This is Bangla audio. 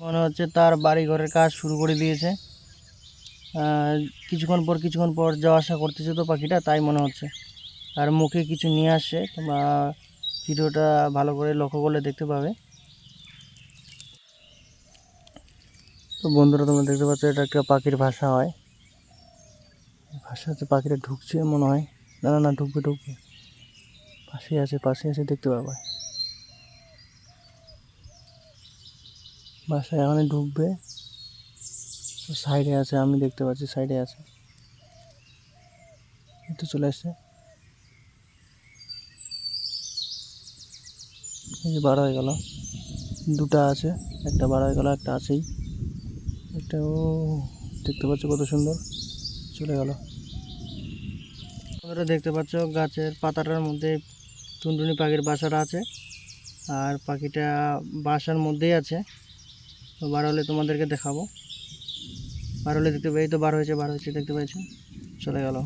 মনে হচ্ছে তার বাড়ি ঘরের কাজ শুরু করে দিয়েছে। কিছুক্ষণ পর যাওয়া আসা করতেছে তো পাখিটা, তাই মনে হচ্ছে। আর মুখে কিছু নিয়ে আসছে, তোমরা ভিডিওটা ভালো করে লক্ষ্য করলে দেখতে পাবে। তো বন্ধুরা, তোমরা দেখতে পাচ্ছ এটা একটা পাখির ভাষা হয়। ভাষাতে পাখিটা ঢুকছে মনে হয়। না না না, ঢুকবে। পাশে আছে দেখতে পাবে। বাসায় এখনই ঢুকবে। সাইডে আছে, আমি দেখতে পাচ্ছি সাইডে আছে। একটু চলে আসছে, এই যে বার হয়ে গেল। দুটা আছে, একটা বার হয়ে গেল, একটা আছেই। একটা ও দেখতে পাচ্ছ কত সুন্দর চলে গেল। তোমরা দেখতে পাচ্ছ গাছের পাতাটার মধ্যে টুনটুনি পাখির বাসাটা আছে। আর পাখিটা বাসার মধ্যেই আছে। তো বার হলে তোমাদেরকে দেখাবো। বার হলে দেখতে পাই, তো বার হয়েছে দেখতে পাচ্ছ, চলে গেল।